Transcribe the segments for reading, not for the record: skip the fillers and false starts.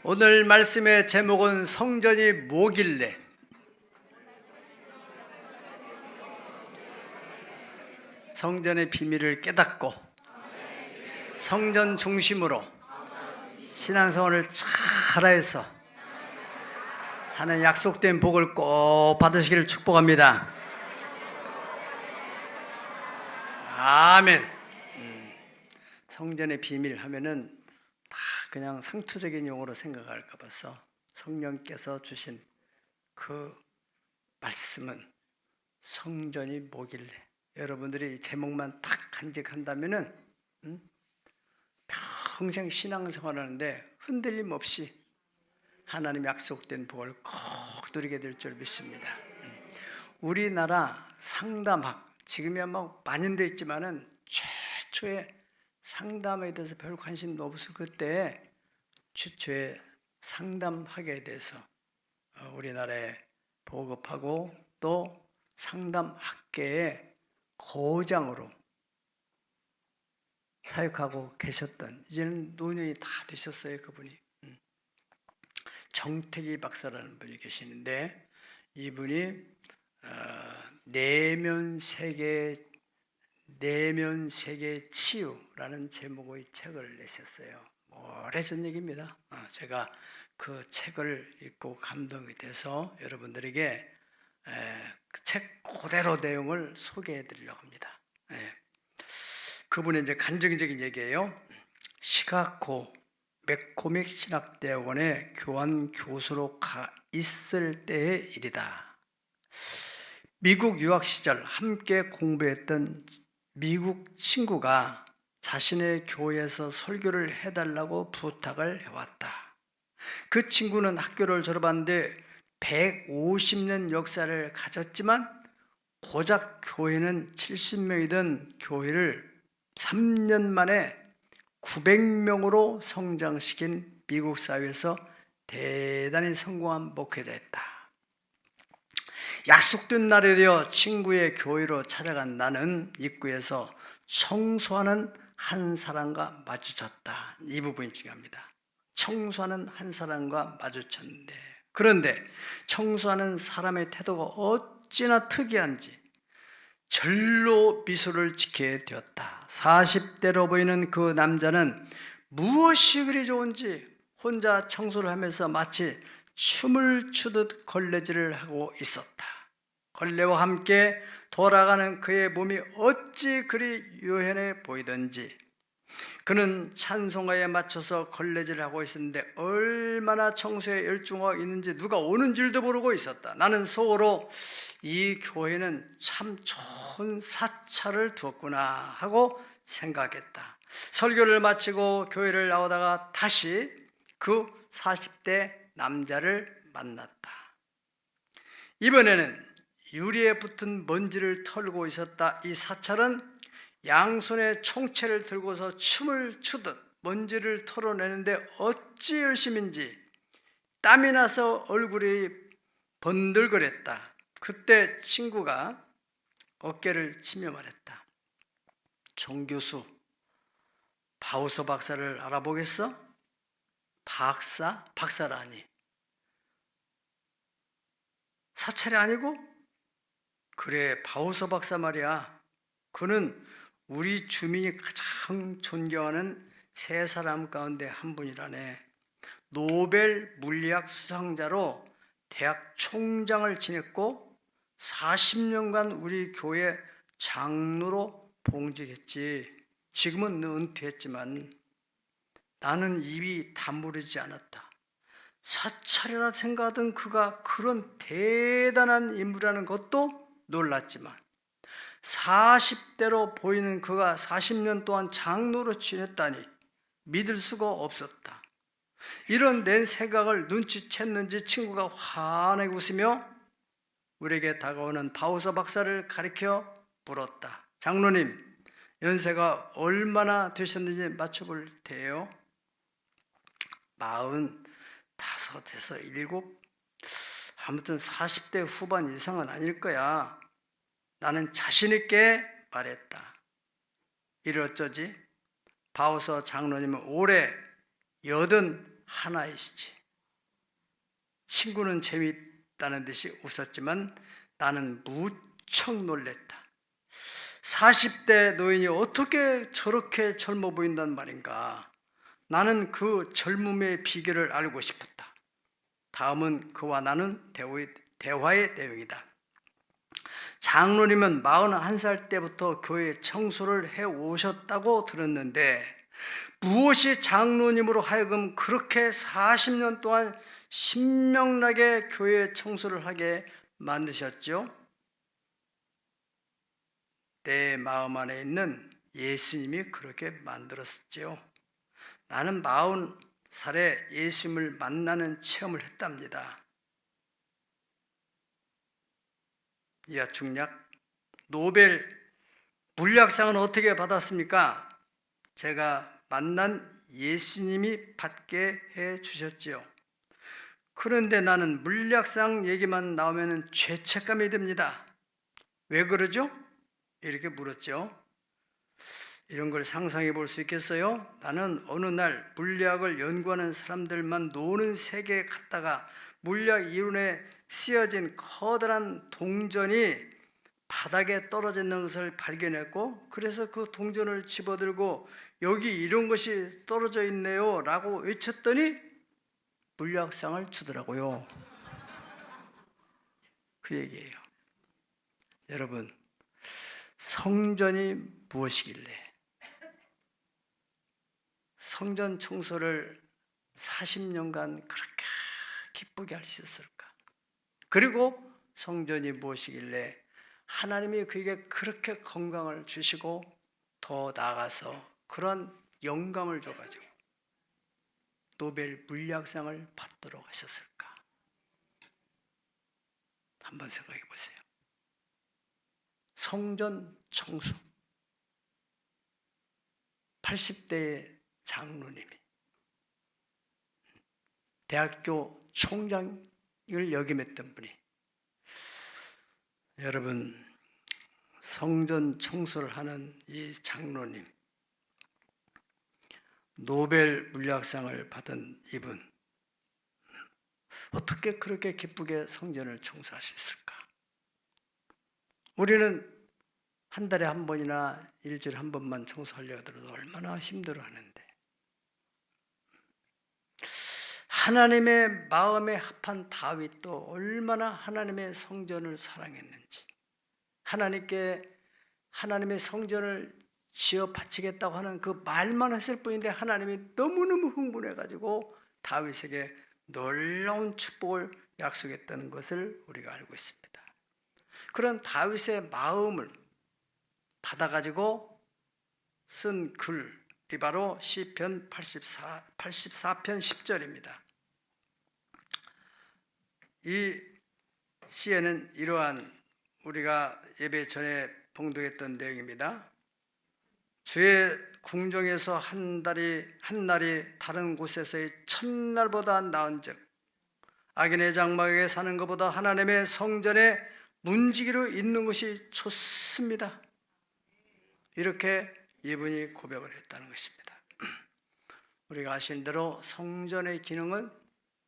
오늘 말씀의 제목은 성전이 뭐길래? 성전의 비밀을 깨닫고 성전 중심으로 신앙생활을 잘해서 하는 약속된 복을 꼭 받으시기를 축복합니다. 아멘. 성전의 비밀 하면은 다 그냥 상투적인 용어로 생각할까 봐서 성령께서 주신 그 말씀은 성전이 뭐길래, 여러분들이 이 제목만 딱 간직한다면은 평생 신앙생활하는데 흔들림 없이 하나님 약속된 복을 꼭 누리게 될 줄 믿습니다. 우리나라 상담학, 지금이야 뭐 만연돼 있지만은 최초의 상담에 대해서 별 관심도 없어. 그때 최초의 상담학에 대해서 우리나라에 보급하고 또 상담학계의 고장으로 사역하고 계셨던, 이제는 노년이 다 되셨어요. 그분이 정택이 박사라는 분이 계시는데, 이분이 내면 세계 치유라는 제목의 책을 내셨어요. 오래전 얘기입니다. 제가 그 책을 읽고 감동이 돼서 여러분들에게 그 책 그대로 내용을 소개해 드리려고 합니다. 그분의 이제 간증적인 얘기예요. 시카고 맥코믹 신학대학원에 교환 교수로 가 있을 때의 일이다. 미국 유학 시절 함께 공부했던 미국 친구가 자신의 교회에서 설교를 해달라고 부탁을 해왔다. 그 친구는 학교를 졸업하는데 150년 역사를 가졌지만 고작 교회는 70명이던 교회를 3년 만에 900명으로 성장시킨 미국 사회에서 대단히 성공한 목회자였다. 약속된 날이 되어 친구의 교회로 찾아간 나는 입구에서 청소하는 한 사람과 마주쳤다. 이 부분이 중요합니다. 청소하는 한 사람과 마주쳤는데, 그런데 청소하는 사람의 태도가 어찌나 특이한지 절로 미소를 짓게 되었다. 40대로 보이는 그 남자는 무엇이 그리 좋은지 혼자 청소를 하면서 마치 춤을 추듯 걸레질을 하고 있었다. 걸레와 함께 돌아가는 그의 몸이 어찌 그리 유연해 보이던지, 그는 찬송가에 맞춰서 걸레질을 하고 있었는데 얼마나 청소에 열중하고 있는지 누가 오는 줄도 모르고 있었다. 나는 속으로 이 교회는 참 좋은 사찰을 두었구나 하고 생각했다. 설교를 마치고 교회를 나오다가 다시 그 40대 남자를 만났다. 이번에는 유리에 붙은 먼지를 털고 있었다. 이 사찰은 양손에 총채를 들고서 춤을 추듯 먼지를 털어내는데 어찌 열심인지 땀이 나서 얼굴이 번들거렸다. 그때 친구가 어깨를 치며 말했다. 정 교수, 바우서 박사를 알아보겠어? 박사? 박사라니. 사찰이 아니고? 그래, 바우서 박사 말이야. 그는 우리 주민이 가장 존경하는 세 사람 가운데 한 분이라네. 노벨 물리학 수상자로 대학 총장을 지냈고 40년간 우리 교회 장로로 봉직했지. 지금은 은퇴했지만 나는 입이 다무르지 않았다. 사찰이라 생각하던 그가 그런 대단한 인물이라는 것도 놀랐지만 40대로 보이는 그가 40년 동안 장로로 지냈다니 믿을 수가 없었다. 이런 내 생각을 눈치챘는지 친구가 환하게 웃으며 우리에게 다가오는 바우서 박사를 가리켜 물었다. 장로님, 연세가 얼마나 되셨는지 맞춰볼 테요. 45에서 7, 아무튼 40대 후반 이상은 아닐 거야. 나는 자신 있게 말했다. 이를 어쩌지? 바우서 장로님은 올해 하나이시지. 친구는 재미있다는 듯이 웃었지만 나는 무척 놀랬다. 40대 노인이 어떻게 저렇게 젊어 보인단 말인가. 나는 그 젊음의 비결을 알고 싶었다. 다음은 그와 나눈 대화의 내용이다. 장로님은 41살 때부터 교회 청소를 해오셨다고 들었는데 무엇이 장로님으로 하여금 그렇게 40년 동안 신명나게 교회 청소를 하게 만드셨죠? 내 마음 안에 있는 예수님이 그렇게 만들었죠. 나는 40살에 예수님을 만나는 체험을 했답니다. 이하 중략 노벨 물리학상은 어떻게 받았습니까? 제가 만난 예수님이 받게 해 주셨지요. 그런데 나는 물리학상 얘기만 나오면 죄책감이 듭니다. 왜 그러죠? 이렇게 물었죠. 이런 걸 상상해 볼 수 있겠어요? 나는 어느 날 물리학을 연구하는 사람들만 노는 세계에 갔다가 물리학 이론에 쓰여진 커다란 동전이 바닥에 떨어져 있는 것을 발견했고, 그래서 그 동전을 집어들고 여기 이런 것이 떨어져 있네요 라고 외쳤더니 물리학상을 주더라고요. 그 얘기예요. 여러분, 성전이 무엇이길래 성전 청소를 40년간 그렇게 기쁘게 할 수 있었을까? 그리고 성전이 무엇이길래 하나님이 그에게 그렇게 건강을 주시고 더 나아가서 그런 영감을 줘가지고 노벨 물리학상을 받도록 하셨을까? 한번 생각해 보세요. 성전 청소. 80대의 장로님이 대학교 총장을 역임했던 분이, 여러분, 성전 청소를 하는 이 장로님, 노벨 물리학상을 받은 이분, 어떻게 그렇게 기쁘게 성전을 청소할 수 있을까? 우리는 한 달에 한 번이나 일주일에 한 번만 청소하려고 하더라도 얼마나 힘들어하는데, 하나님의 마음에 합한 다윗도 얼마나 하나님의 성전을 사랑했는지, 하나님의 성전을 지어 바치겠다고 하는 그 말만 했을 뿐인데 하나님이 너무너무 흥분해가지고 다윗에게 놀라운 축복을 약속했다는 것을 우리가 알고 있습니다. 그런 다윗의 마음을 받아가지고 쓴 글이 바로 시편 84편 10절입니다. 이 시에는 이러한 우리가 예배 전에 봉독했던 내용입니다. 주의 궁정에서 한 날이 다른 곳에서의 첫날보다 나은즉 악인의 장막에 사는 것보다 하나님의 성전에 문지기로 있는 것이 좋습니다. 이렇게 이분이 고백을 했다는 것입니다. 우리가 아시는 대로 성전의 기능은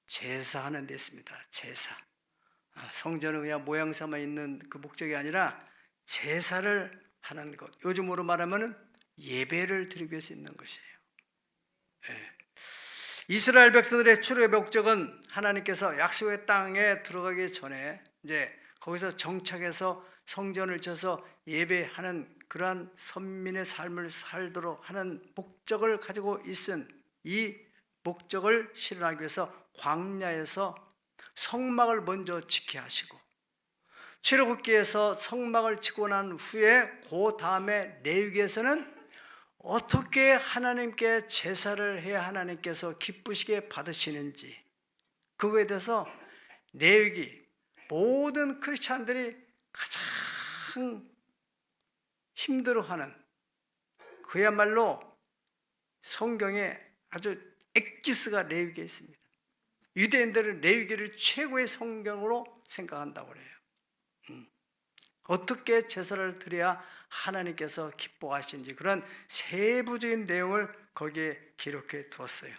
제사하는 데 있습니다. 제사. 성전은 그냥 모양새만 있는 그 목적이 아니라 제사를 하는 것. 요즘으로 말하면 예배를 드리기 위해서 있는 것이에요. 예. 이스라엘 백성들의 출애굽의 목적은 하나님께서 약속의 땅에 들어가기 전에 이제 거기서 정착해서 성전을 쳐서 예배하는 그러한 선민의 삶을 살도록 하는 목적을 가지고 있은 이 목적을 실현하기 위해서 광야에서 성막을 먼저 지켜야 하시고, 출애굽기에서 성막을 짓고 난 후에 그 다음에 레위기에서는 어떻게 하나님께 제사를 해야 하나님께서 기쁘시게 받으시는지, 그거에 대해서 레위기 모든 크리스찬들이 가장 힘들어하는, 그야말로 성경에 아주 엑기스가 레위기에 있습니다. 유대인들은 레위기를 최고의 성경으로 생각한다고 그래요. 어떻게 제사를 드려야 하나님께서 기뻐하시는지 그런 세부적인 내용을 거기에 기록해 두었어요.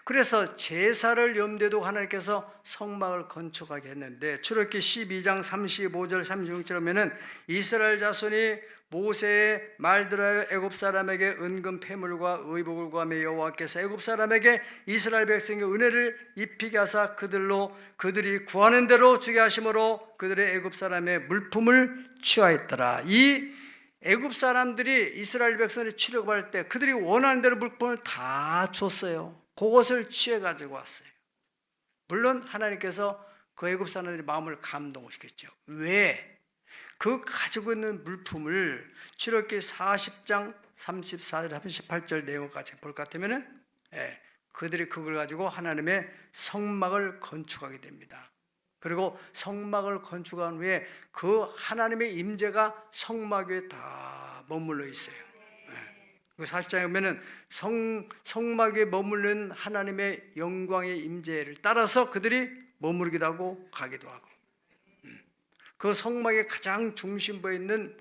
그래서 제사를 염두에 두고 하나님께서 성막을 건축하게 했는데, 출애굽기 12장 35절 36절 보면은 이스라엘 자손이 모세의 말들하여 애굽 사람에게 은금 패물과 의복을 구하며 여호와께서 애굽 사람에게 이스라엘 백성에게 은혜를 입히게 하사 그들이 구하는 대로 주게 하심으로 그들의 애굽 사람의 물품을 취하였더라. 이 애굽 사람들이 이스라엘 백성을 취급할 때 그들이 원하는 대로 물품을 다 줬어요. 그것을 취해 가지고 왔어요. 물론 하나님께서 그 애굽 사람들의 마음을 감동시켰죠. 왜? 그 가지고 있는 물품을 출애굽기 40장 34절 38절 내용까지 볼 것 같으면은 그들이 그걸 가지고 하나님의 성막을 건축하게 됩니다. 그리고 성막을 건축한 후에 그 하나님의 임재가 성막 위에 다 머물러 있어요. 그 40장에 보면은 성막 위에 머무르는 하나님의 영광의 임재를 따라서 그들이 머무르기도 하고 가기도 하고, 그 성막의 가장 중심부에 있는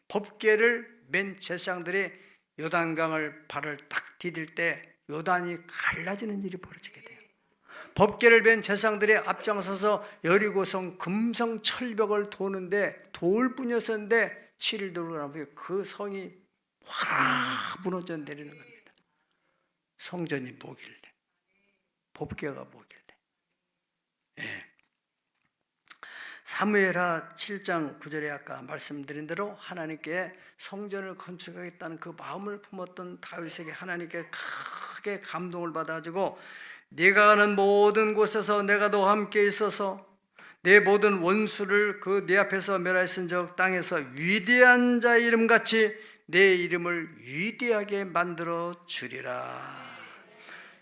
법궤를 맨 제사장들이 요단강을 발을 딱 디딜 때 요단이 갈라지는 일이 벌어지게 돼요. 법궤를 맨 제사장들이 앞장서서 여리고성 금성 철벽을 도는데 돌뿐이었었는데 7일 돌고 나면 그 성이 확 무너져 내리는 겁니다. 성전이 뭐길래, 법궤가 뭐길래. 사무엘하 7장 9절에 아까 말씀드린 대로 하나님께 성전을 건축하겠다는 그 마음을 품었던 다윗에게 하나님께 크게 감동을 받아가지고, 네가 가는 모든 곳에서 내가 너와 함께 있어서 내 모든 원수를 그 네 앞에서 멸하였은즉 땅에서 위대한 자의 이름같이 내 이름을 위대하게 만들어 주리라.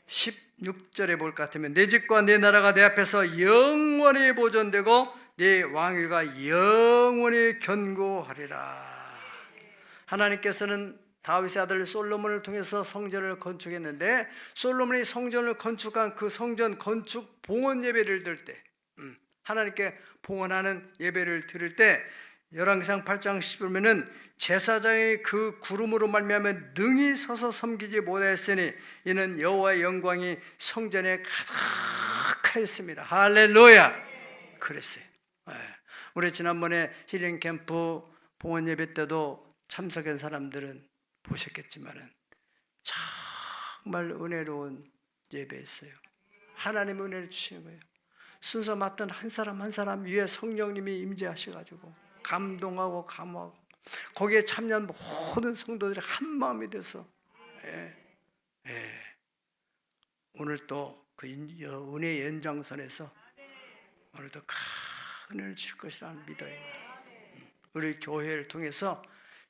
16절에 볼 것 같으면 내 집과 내 나라가 내 앞에서 영원히 보존되고 네 왕위가 영원히 견고하리라. 하나님께서는 다윗의 아들 솔로몬을 통해서 성전을 건축했는데, 솔로몬이 성전을 건축한 그 성전 건축 봉헌 예배를 드릴 때, 하나님께 봉헌하는 예배를 드릴 때 열왕기상 8장 10절 보면은 제사장이 그 구름으로 말미암아 능히 서서 섬기지 못하였으니 이는 여호와의 영광이 성전에 가득하였습니다. 할렐루야. 그랬어요. 우리 지난번에 힐링 캠프 봉헌 예배 때도 참석한 사람들은 보셨겠지만은 정말 은혜로운 예배였어요. 하나님의 은혜를 주시는 거예요. 순서 맡은 한 사람 한 사람 위에 성령님이 임재하셔가지고 감동하고 감화하고, 거기에 참여한 모든 성도들이 한 마음이 돼서 오늘 또 그 은혜의 연장선에서 오늘도 큰 은혜를 주실 것이라는 믿어요. 우리 교회를 통해서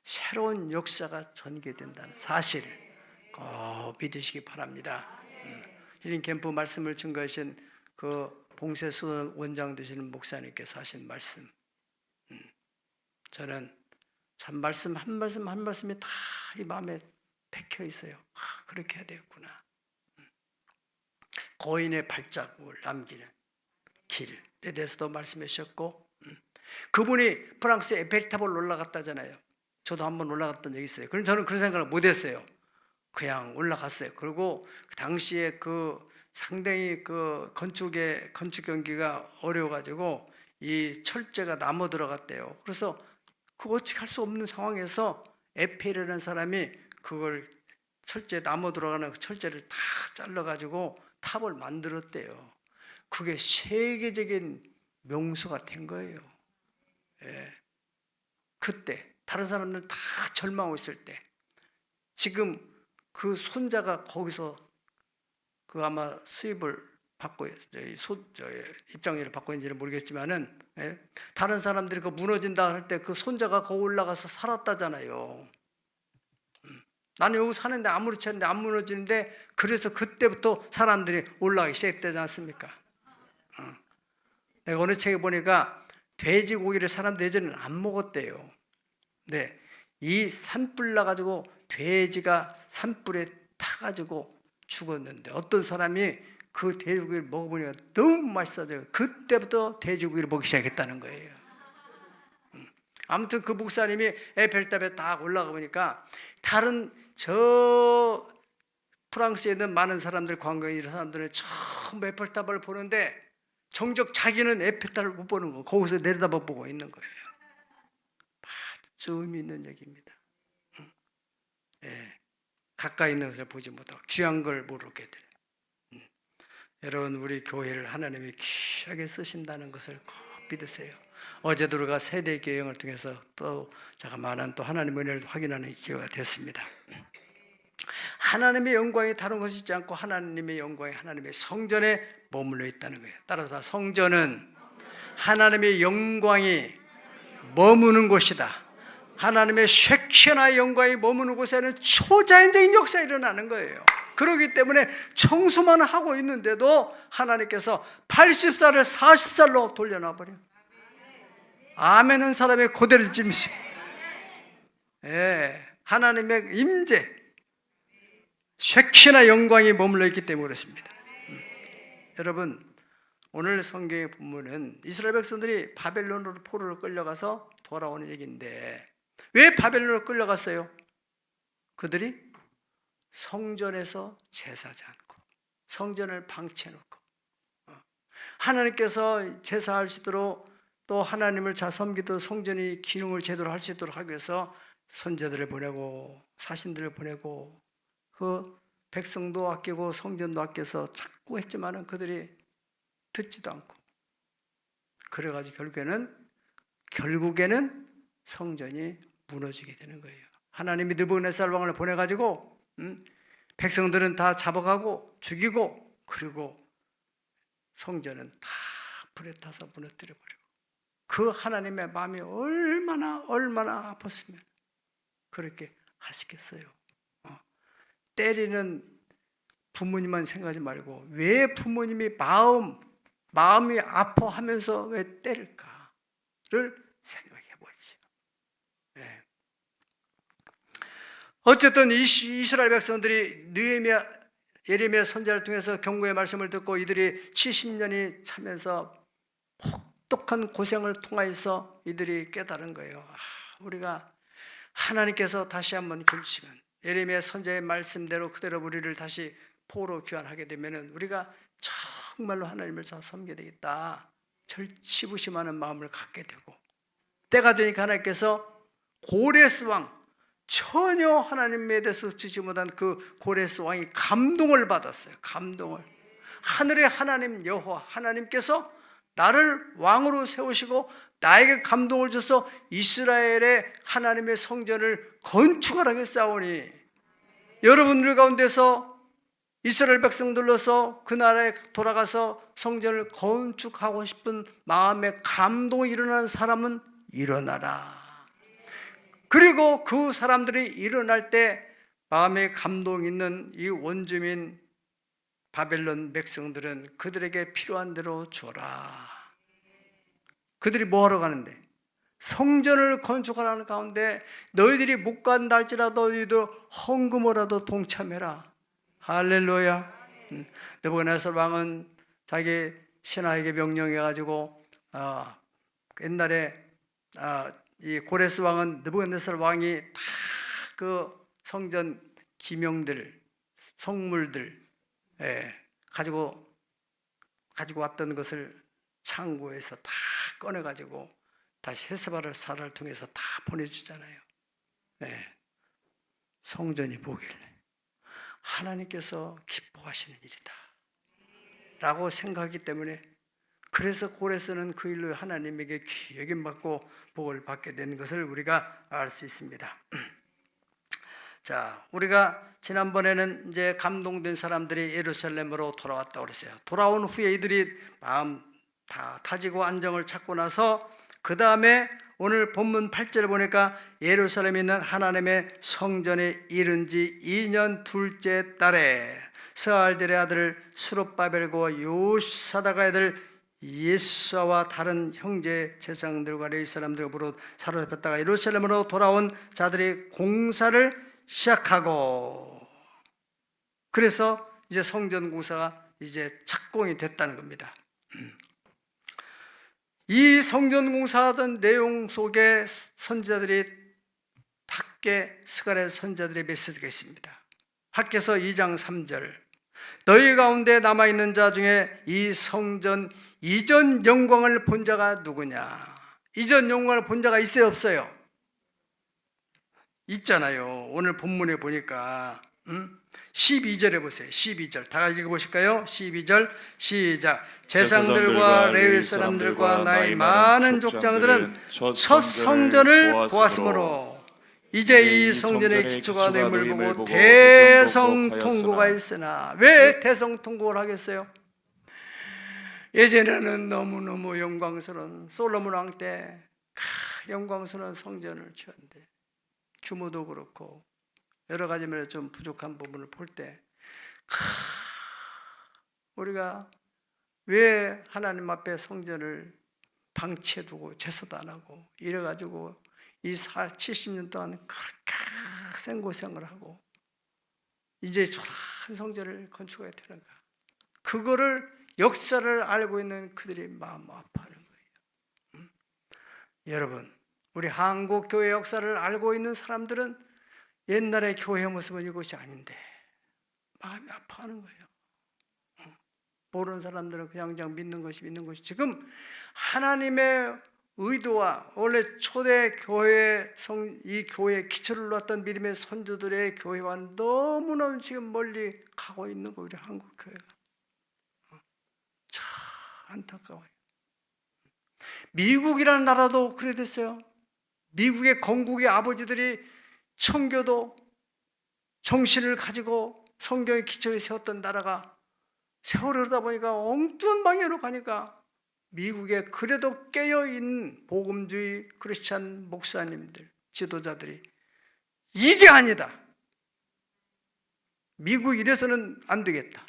새로운 역사가 전개된다는 사실을 꼭 믿으시기 바랍니다. 힐링 캠프 말씀을 증거하신 그 봉쇄수원 원장 되시는 목사님께서 하신 말씀, 저는 참 말씀 한 말씀 한 말씀이 다 이 마음에 박혀 있어요. 그렇게 해야 되겠구나. 거인의 발자국을 남기는 길에 대해서도 말씀해 주셨고, 그분이 프랑스 에펠탑을 올라갔다잖아요. 저도 한번 올라갔던 적이 있어요. 그럼 저는 그런 생각을 못했어요. 그냥 올라갔어요. 그리고 그 당시에 그 상당히 그 건축 경기가 어려워가지고 이 철제가 남아 들어갔대요. 그래서 그거 어떻게 할 수 없는 상황에서 에펠이라는 사람이 그걸 철제 남아 들어가는 그 철제를 다 잘라가지고 탑을 만들었대요. 그게 세계적인 명소가 된 거예요. 그때 다른 사람들은 다 절망하고 있을 때, 지금 그 손자가 거기서 그 아마 수입을 받고 입장료를 받고 있는지는 모르겠지만은, 다른 사람들이 그 무너진다 할 때 그 손자가 거기 올라가서 살았다잖아요. 나는 여기 사는데 아무렇지 않은데 안 무너지는데, 그래서 그때부터 사람들이 올라가기 시작되지 않습니까? 내가 어느 책에 보니까 돼지고기를 사람들이 예전에는 안 먹었대요. 네, 이 산불 나가지고 돼지가 산불에 타가지고 죽었는데 어떤 사람이 그 돼지고기를 먹어보니까 너무 맛있어져요. 그때부터 돼지고기를 먹기 시작했다는 거예요. 아무튼 그 목사님이 에펠탑에 딱 올라가 보니까 다른 저 프랑스에 있는 많은 사람들, 관광에 있는 사람들은 처음 에펠탑을 보는데 정작 자기는 에펠탑을 못 보는 거, 거기서 내려다봐 보고 있는 거예요. 아주 의미 있는 얘기입니다. 예, 가까이 있는 것을 보지 못하고 귀한 걸 모르게 돼. 여러분, 우리 교회를 하나님이 귀하게 쓰신다는 것을 꼭 믿으세요. 어제도 우리가 세대교회 여행을 통해서 또 제가 많은 또 하나님의 은혜를 확인하는 기회가 됐습니다. 하나님의 영광이 다른 것이지 않고 하나님의 영광이 하나님의 성전에 머물러 있다는 거예요. 따라서 성전은 하나님의 영광이 머무는 곳이다. 하나님의 쉐키나 영광이 머무는 곳에는 초자연적인 역사가 일어나는 거예요. 그렇기 때문에 청소만 하고 있는데도 하나님께서 80살을 40살로 돌려놔버려요. 아멘은 사람의 고대를 찜시. 예, 하나님의 임재, 쉐키나 영광이 머물러 있기 때문에 그렇습니다. 여러분, 오늘 성경의 본문은 이스라엘 백성들이 바벨론으로 포로로 끌려가서 돌아오는 얘기인데 왜 바벨론으로 끌려갔어요? 그들이 성전에서 제사하지 않고 성전을 방치해놓고 하나님께서 제사하시도록 또 하나님을 잘 섬기도록 성전이 기능을 제대로 할 수 있도록 하기 위해서 선지자들을 보내고 사신들을 보내고 그 백성도 아끼고 성전도 아껴서 자꾸 했지만은 그들이 듣지도 않고 그래가지고 결국에는 성전이 무너지게 되는 거예요. 하나님이 느부갓네살 왕을 보내가지고 백성들은 다 잡아가고 죽이고 그리고 성전은 다 불에 타서 무너뜨려 버리고 그 하나님의 마음이 얼마나 아팠으면 그렇게 하시겠어요. 때리는 부모님만 생각하지 말고 왜 부모님이 마음이 아파하면서 왜 때릴까를 생각해 보죠. 네. 어쨌든 이스라엘 백성들이 느헤미야, 예레미야 선지자를 통해서 경고의 말씀을 듣고 이들이 70년이 차면서 혹독한 고생을 통하여서 이들이 깨달은 거예요. 우리가 하나님께서 다시 한번 굴치면 예레미야 선지자의 말씀대로 그대로 우리를 다시 포로 귀환하게 되면은 우리가 정말로 하나님을 잘 섬겨야 되겠다. 절치부심하는 마음을 갖게 되고 때가 되니까 하나님께서 고레스 왕 전혀 하나님에 대해서 주지 못한 그 고레스 왕이 감동을 받았어요. 감동을. 하늘의 하나님 여호와 하나님께서 나를 왕으로 세우시고 나에게 감동을 줘서 이스라엘의 하나님의 성전을 건축하라겠사오니 여러분들 가운데서 이스라엘 백성들로서 그 나라에 돌아가서 성전을 건축하고 싶은 마음에 감동이 일어나는 사람은 일어나라. 그리고 그 사람들이 일어날 때 마음에 감동 있는 이 원주민 바벨론 백성들은 그들에게 필요한 대로 줘라. 그들이 뭐하러 가는데? 성전을 건축하라는 가운데 너희들이 못 간다 할지라도 너희도 헌금으로라도 동참해라. 할렐루야. 느부갓네살 왕은 자기 신하에게 명령해가지고 옛날에 이 고레스 왕은 느부갓네살 왕이 다 그 성전 기명들, 성물들 가지고 왔던 것을 창고에서 다 꺼내가지고 다시 헤스바를 통해서 다 보내주잖아요. 성전이 뭐길래 하나님께서 기뻐하시는 일이다 라고 생각하기 때문에 그래서 고레스는 그 일로 하나님에게 귀하게 받고 복을 받게 된 것을 우리가 알 수 있습니다. 자, 우리가 지난번에는 이제 감동된 사람들이 예루살렘으로 돌아왔다고 그랬어요. 돌아온 후에 이들이 마음 다 다지고 안정을 찾고 나서 그 다음에 오늘 본문 8절을 보니까 예루살렘에 있는 하나님의 성전에 이른 지 2년 둘째 달에 스알델의 아들 스룹바벨과 요사다가 아들 예수와 다른 형제 제사장들과 레위 사람들으로 사로잡혔다가 예루살렘으로 돌아온 자들이 공사를 시작하고 그래서 이제 성전 공사가 이제 착공이 됐다는 겁니다. 이 성전 공사하던 내용 속에 선지자들이 밖에 스가랴 선지자들의 메시지가 있습니다. 학개서 2장 3절 너희 가운데 남아있는 자 중에 이 성전 이전 영광을 본 자가 누구냐? 이전 영광을 본 자가 있어요, 없어요? 있잖아요. 오늘 본문에 보니까 12절에 보세요. 12절 다 같이 읽어보실까요? 12절 시작. 제사장들과 레위 사람들과 나의 많은 족장들은 첫 성전을 보았으므로 이제 이 성전의 기초가 됨을 보고 대성통곡가 있으나 왜 대성통곡을 하겠어요? 예전에는 너무너무 영광스러운 솔로몬 왕 때 영광스러운 성전을 지었는데 규모도 그렇고 여러 가지 면에서 좀 부족한 부분을 볼 때 우리가 왜 하나님 앞에 성전을 방치해두고 제사도 안 하고 이래가지고 이 70년 동안 그렇게 생고생을 하고 이제 좋은 성전을 건축해야 되는가? 그거를 역사를 알고 있는 그들이 마음 아파하는 거예요. 여러분, 우리 한국 교회 역사를 알고 있는 사람들은 옛날의 교회 모습은 이것이 아닌데 마음이 아파하는 거예요. 모르는 사람들은 그냥 믿는 것이 지금 하나님의 의도와 원래 초대 교회 이 교회의 기초를 놓았던 믿음의 선조들의 교회와 너무너무 지금 멀리 가고 있는 거 우리 한국 교회가 참 안타까워요. 미국이라는 나라도 그래 됐어요. 미국의 건국의 아버지들이 청교도 정신을 가지고 성경의 기초에 세웠던 나라가 세월이 흐르다 보니까 엉뚱한 방향으로 가니까 미국에 그래도 깨어있는 복음주의 크리스찬 목사님들, 지도자들이 이게 아니다. 미국 이래서는 안 되겠다.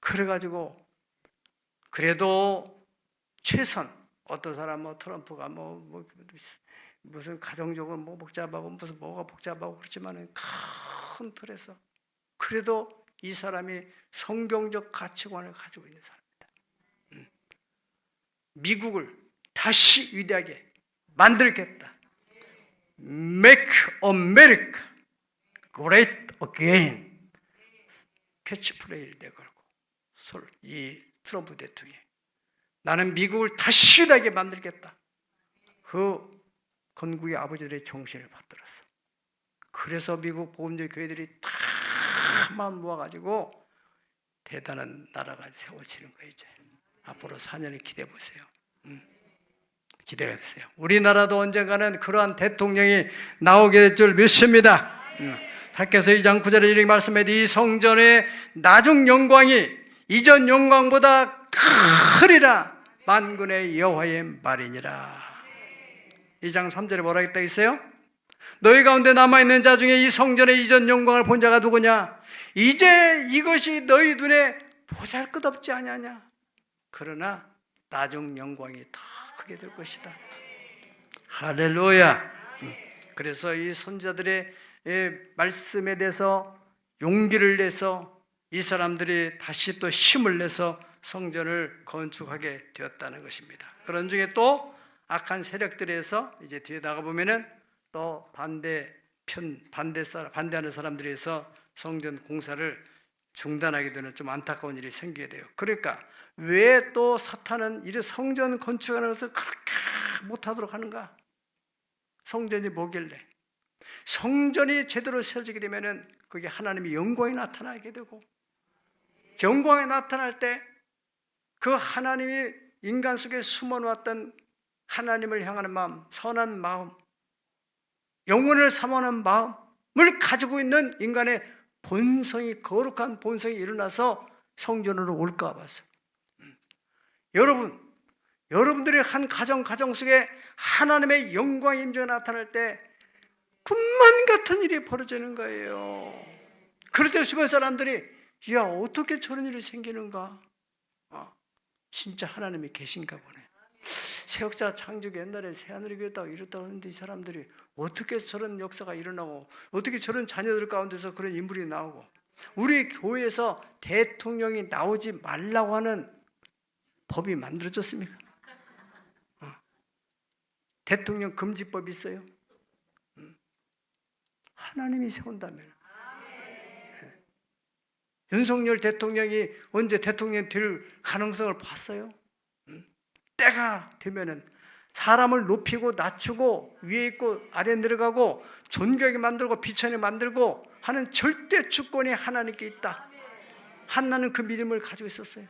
그래가지고 그래도 최선 어떤 사람은 트럼프가 무슨 가정적으로 복잡하고 무슨 뭐가 복잡하고 그렇지만은 큰 틀에서 그래도 이 사람이 성경적 가치관을 가지고 있는 사람입니다. 미국을 다시 위대하게 만들겠다. Make America Great Again. 캐치프레이를 내걸고 이 트럼프 대통령이 나는 미국을 다시 위대하게 만들겠다. 그 건국의 아버지들의 정신을 받들었어. 그래서 미국 복음적 교회들이 다 마음 모아가지고 대단한 나라가 세워지는 거예요. 이제 앞으로 4년을 기대해 보세요. 기대해 보세요. 우리나라도 언젠가는 그러한 대통령이 나오게 될 줄 믿습니다. 학개서 2장 9절에 이렇게 말씀해 이 성전의 나중 영광이 이전 영광보다 크리라 만군의 여호와의 말이니라. 2장 3절에 뭐라 했다 있어요? 너희 가운데 남아있는 자 중에 이 성전의 이전 영광을 본 자가 누구냐? 이제 이것이 너희 눈에 보잘것없지 아니하냐? 그러나 나중 영광이 더 크게 될 것이다. 할렐루야. 그래서 이 선지자들의 말씀에 대해서 용기를 내서 이 사람들이 다시 또 힘을 내서 성전을 건축하게 되었다는 것입니다. 그런 중에 또 악한 세력들에서 이제 뒤에 나가 보면은 또 반대하는 사람들이 해서 성전 공사를 중단하게 되는 좀 안타까운 일이 생기게 돼요. 그러니까 왜 또 사탄은 이래 성전 건축하는 것을 그렇게 못하도록 하는가? 성전이 뭐길래? 성전이 제대로 세워지게 되면은 그게 하나님의 영광이 나타나게 되고 영광이 나타날 때 그 하나님이 인간 속에 숨어놓았던 하나님을 향하는 마음, 선한 마음, 영혼을 사모하는 마음을 가지고 있는 인간의 본성이 거룩한 본성이 일어나서 성전으로 올까 봐서 여러분들의 한 가정 속에 하나님의 영광의 임재가 나타날 때 꿈만 같은 일이 벌어지는 거예요. 그럴 때 주변 사람들이 야 어떻게 저런 일이 생기는가? 진짜 하나님이 계신가 보네. 세역사 창조기 옛날에 새하늘이 그랬다고 이랬다고 하는데 이 사람들이 어떻게 저런 역사가 일어나고 어떻게 저런 자녀들 가운데서 그런 인물이 나오고 우리 교회에서 대통령이 나오지 말라고 하는 법이 만들어졌습니까? 대통령 금지법이 있어요. 하나님이 세운다면 윤석열 대통령이 언제 대통령이 될 가능성을 봤어요? 때가 되면은 사람을 높이고 낮추고 위에 있고 아래 내려가고 존귀하게 만들고 비천에 만들고 하는 절대 주권이 하나님께 있다. 한나는 그 믿음을 가지고 있었어요.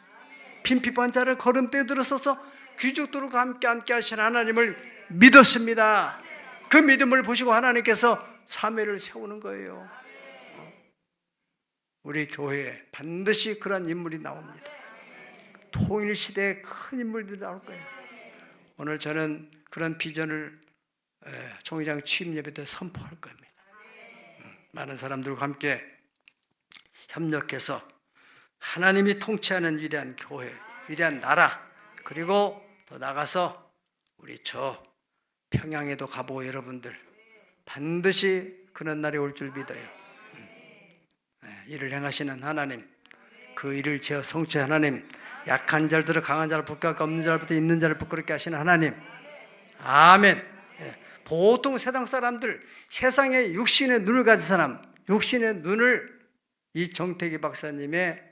빈핍한 자를 걸음대에 들어서서 귀족들과 함께 하신 하나님을 믿었습니다. 그 믿음을 보시고 하나님께서 사매를 세우는 거예요. 우리 교회에 반드시 그런 인물이 나옵니다. 통일 시대에 큰 인물들이 나올 거예요. 오늘 저는 그런 비전을 총회장 취임 예배 때 선포할 겁니다. 많은 사람들과 함께 협력해서 하나님이 통치하는 위대한 교회, 위대한 나라, 그리고 더 나가서 우리 저 평양에도 가보고 여러분들 반드시 그런 날이 올 줄 믿어요. 일을 행하시는 하나님, 그 일을 지어 성취 하나님, 약한 자들을 강한 자를 부끄럽게 없는 자들부터 있는 자를 부끄럽게 하시는 하나님. 아멘. 보통 세상 사람들, 세상에 육신의 눈을 가진 사람, 육신의 눈을 이 정태기 박사님의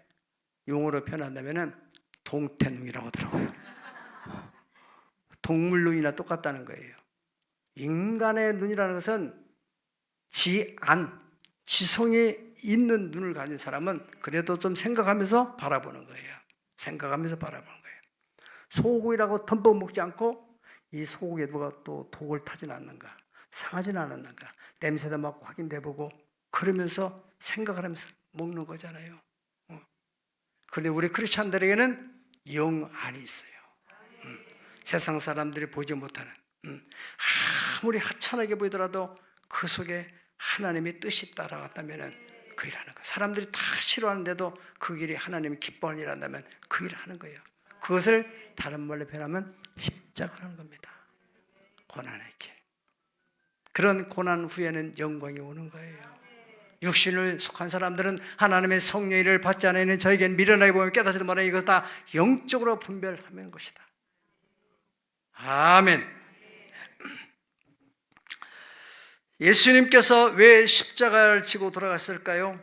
용어로 표현한다면 동태눈이라고 하더라고요. 동물눈이나 똑같다는 거예요. 인간의 눈이라는 것은 지성이 있는 눈을 가진 사람은 그래도 좀 생각하면서 바라보는 거예요. 생각하면서 바라보는 거예요. 소고기라고 덤뻑 먹지 않고 이 소고기에 누가 또 독을 타진 않는가, 상하진 않았는가, 냄새도 맡고 확인해보고 그러면서 생각을 하면서 먹는 거잖아요. 그런데 우리 크리스찬들에게는 영 안이 있어요. 세상 사람들이 보지 못하는, 아무리 하찮게 보이더라도 그 속에 하나님의 뜻이 따라갔다면 그 일을 하는 거예요. 사람들이 다 싫어하는데도 그 길이 하나님이 기뻐하는 일을 한다면 그 일을 하는 거예요. 그것을 다른 말로 표현하면 십자가라는 겁니다. 고난의 길. 그런 고난 후에는 영광이 오는 거예요. 육신을 속한 사람들은 하나님의 성령의 일을 받지 않으면 저에겐 미련하게 보면 깨닫지도 못하는 이것 다 영적으로 분별하는 것이다. 아멘. 예수님께서 왜 십자가를 지고 돌아갔을까요?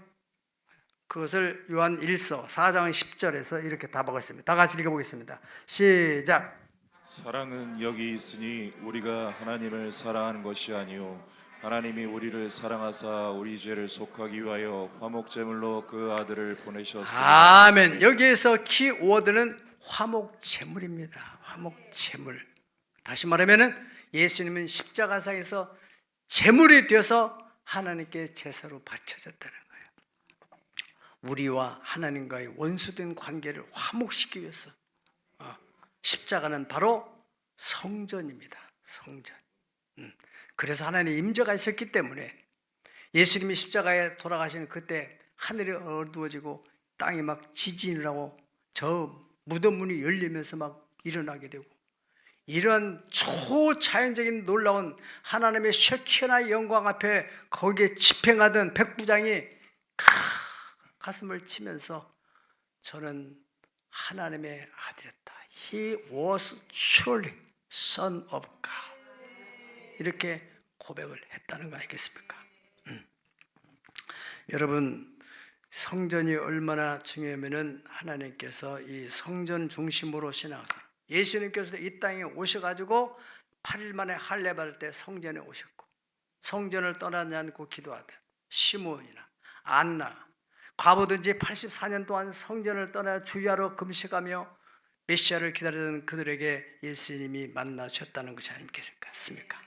그것을 요한 1서 4장 10절에서 이렇게 답하고 있습니다. 다 같이 읽어보겠습니다. 시작. 사랑은 여기 있으니 우리가 하나님을 사랑하는 것이 아니요 하나님이 우리를 사랑하사 우리 죄를 속하기 위하여 화목제물로 그 아들을 보내셨습니다. 아멘. 여기에서 키워드는 화목제물입니다. 화목제물. 다시 말하면은 예수님은 십자가상에서 제물이 되어서 하나님께 제사로 바쳐졌다는 거예요. 우리와 하나님과의 원수된 관계를 화목시키기 위해서 십자가는 바로 성전입니다. 성전. 그래서 하나님의 임재가 있었기 때문에 예수님이 십자가에 돌아가시는 그때 하늘이 어두워지고 땅이 막 지진을 하고 저 무덤 문이 열리면서 막 일어나게 되고 이런 초자연적인 놀라운 하나님의 쉐키나 영광 앞에 거기에 집행하던 백부장이 가슴을 치면서 저는 하나님의 아들이었다. He was surely son of God. 이렇게 고백을 했다는 거 아니겠습니까? 여러분, 성전이 얼마나 중요하면은 하나님께서 이 성전 중심으로 신앙하사 예수님께서 이 땅에 오셔가지고 8일 만에 할례 받을 때 성전에 오셨고 성전을 떠나지 않고 기도하던 시므온이나 안나 과부든지 84년 동안 성전을 떠나 주야로 금식하며 메시아를 기다리던 그들에게 예수님이 만나셨다는 것이 아니겠습니까?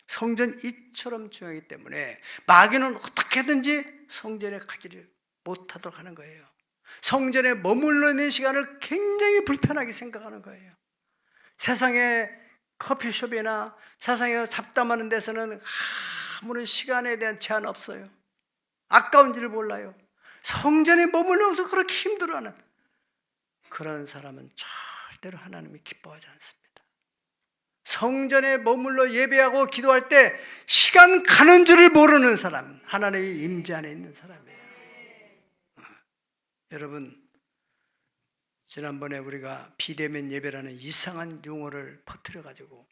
성전 이처럼 중요하기 때문에 마귀는 어떻게든지 성전에 가기를 못하도록 하는 거예요. 성전에 머물러 있는 시간을 굉장히 불편하게 생각하는 거예요. 세상의 커피숍이나 세상에 잡담하는 데서는 아무런 시간에 대한 제한 없어요. 아까운지를 몰라요. 성전에 머물러서 그렇게 힘들어하는 그런 사람은 절대로 하나님이 기뻐하지 않습니다. 성전에 머물러 예배하고 기도할 때 시간 가는 줄을 모르는 사람, 하나님의 임재 안에 있는 사람이에요. 여러분, 지난번에 우리가 비대면 예배라는 이상한 용어를 퍼뜨려가지고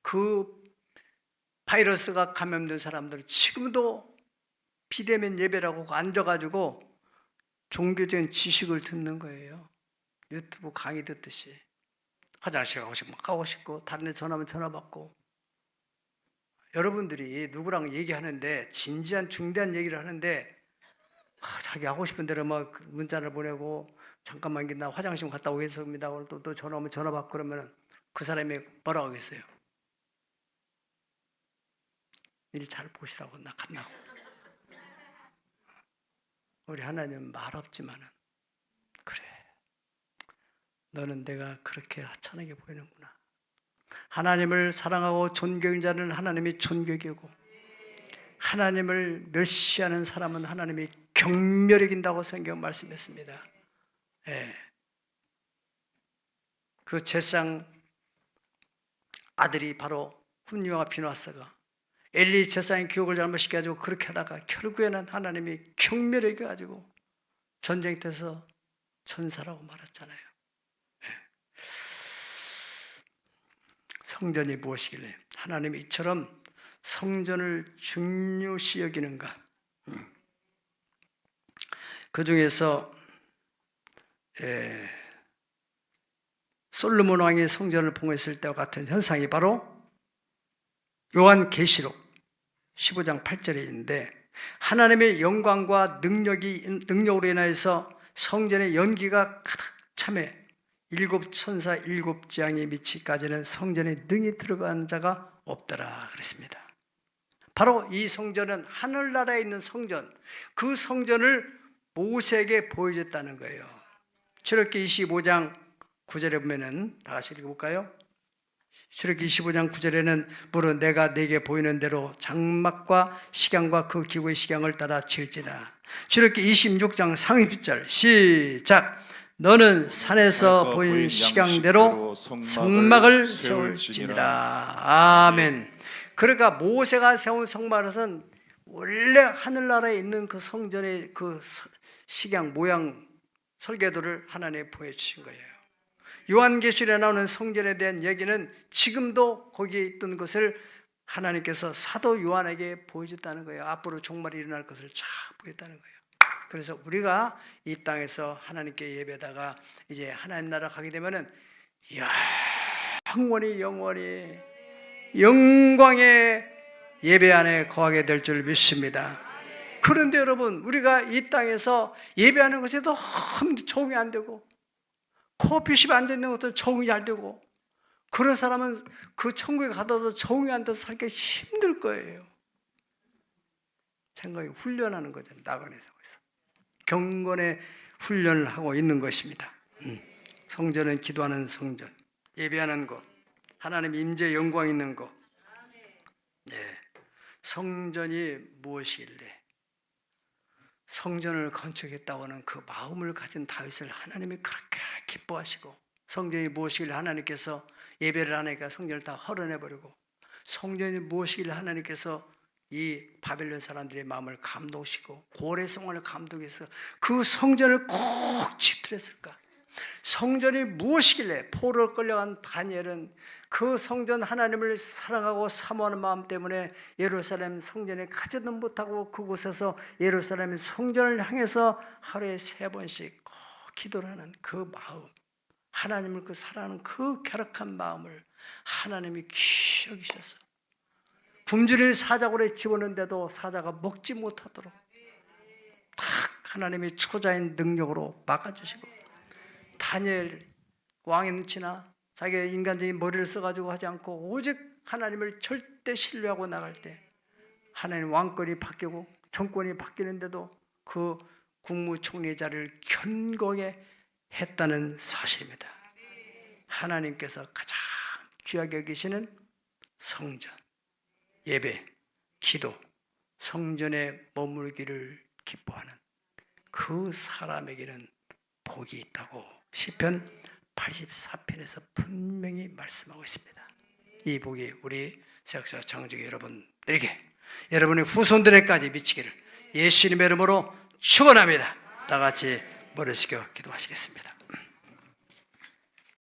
그 바이러스가 감염된 사람들 지금도 비대면 예배라고 앉아가지고 종교적인 지식을 듣는 거예요. 유튜브 강의 듣듯이. 화장실 가고 싶으면 가고 싶고, 다른 데 전화하면 전화 받고. 여러분들이 누구랑 얘기하는데, 진지한 중대한 얘기를 하는데, 자기 하고 싶은 대로 막 문자를 보내고, 잠깐만 나 화장실 갔다 오겠습니다. 오늘 또 전화 오면 전화 받고 그러면 그 사람이 뭐라고 하겠어요? 일 잘 보시라고 나 간다고. 우리 하나님은 말 없지만은, 그래, 너는 내가 그렇게 하찮게 보이는구나. 하나님을 사랑하고 존경하는 자는 하나님이 존경이고, 하나님을 멸시하는 사람은 하나님이 경멸히 여긴다고 성경 말씀했습니다. 예. 그 제사장 아들이 바로 훔니와 비누아사가 엘리 제사장의 교육을 잘못시켜가지고 그렇게 하다가 결국에는 하나님이 경멸히 여겨가지고 전쟁터에서 천사라고 말했잖아요. 예. 성전이 무엇이길래 하나님이 이처럼 성전을 중요시 여기는가? 그 중에서 솔로몬 왕이 성전을 봉했을 때와 같은 현상이 바로 요한계시록 15장 8절에 있는데, 하나님의 영광과 능력으로 인하여서 성전의 연기가 가득 차매 일곱 천사 일곱 지향이 미치기까지는 성전에 능히 들어간 자가 없더라 그랬습니다. 바로 이 성전은 하늘나라에 있는 성전, 그 성전을 모세에게 보여줬다는 거예요. 출애굽기 25장 9절에 보면은 다 같이 읽어볼까요? 출애굽기 25장 9절에는 무릇 내가 네게 보이는 대로 장막과 식양과 그 기구의 식양을 따라 지을지라. 출애굽기 26장 30절 시작. 너는 산에서 보인 식양대로 성막을 세울지니라. 아멘. 그러니까 모세가 세운 성막은 원래 하늘나라에 있는 그 성전의 그 식양 모양 설계도를 하나님이 보여주신 거예요. 요한계시록에 나오는 성전에 대한 얘기는 지금도 거기에 있던 것을 하나님께서 사도 요한에게 보여줬다는 거예요. 앞으로 종말이 일어날 것을 쫙 보였다는 거예요. 그래서 우리가 이 땅에서 하나님께 예배다가 이제 하나님 나라 가게 되면은 영원히 영광의 예배 안에 거하게 될 줄 믿습니다. 그런데 여러분, 우리가 이 땅에서 예배하는 것이 너무 적응이 안 되고, 커피숍에 앉아있는 것도 적응이 잘 되고, 그런 사람은 그 천국에 가도 적응이 안 돼서 살기 힘들 거예요. 생각이 훈련하는 거죠. 나간에서 경건의 훈련을 하고 있는 것입니다. 성전은 기도하는 성전, 예배하는 곳, 하나님 임재 영광 있는 곳. 네. 성전이 무엇이길래 성전을 건축했다고 하는 그 마음을 가진 다윗을 하나님이 그렇게 기뻐하시고, 성전이 무엇이길래 하나님께서 예배를 하니까 성전을 다 헐어내버리고, 성전이 무엇이길래 하나님께서 이 바벨론 사람들의 마음을 감동시키고 고레성을 감동해서 그 성전을 꼭 집들였을까? 성전이 무엇이길래 포로로 끌려간 다니엘은 그 성전 하나님을 사랑하고 사모하는 마음 때문에 예루살렘 성전에 가지도 못하고 그곳에서 예루살렘 성전을 향해서 하루에 3번씩 꼭 기도를 하는 그 마음, 하나님을 그 사랑하는 그 갸륵한 마음을 하나님이 귀히 여기셔서 굶주린 사자굴에 집었는데도 사자가 먹지 못하도록 딱 하나님의 초자인 능력으로 막아주시고, 다니엘 왕의 눈치나 자기의 인간적인 머리를 써가지고 하지 않고 오직 하나님을 절대 신뢰하고 나갈 때 하나님 왕권이 바뀌고 정권이 바뀌는데도 그 국무총리 자리를 견고하게 했다는 사실입니다. 하나님께서 가장 귀하게 여기시는 성전, 예배, 기도, 성전에 머물기를 기뻐하는 그 사람에게는 복이 있다고 시편 84편에서 분명히 말씀하고 있습니다. 이 복이 우리 세학사 장로교 여러분들에게, 여러분의 후손들에게까지 미치기를 예수님의 이름으로 축원합니다. 다 같이 머리 숙여 기도하시겠습니다.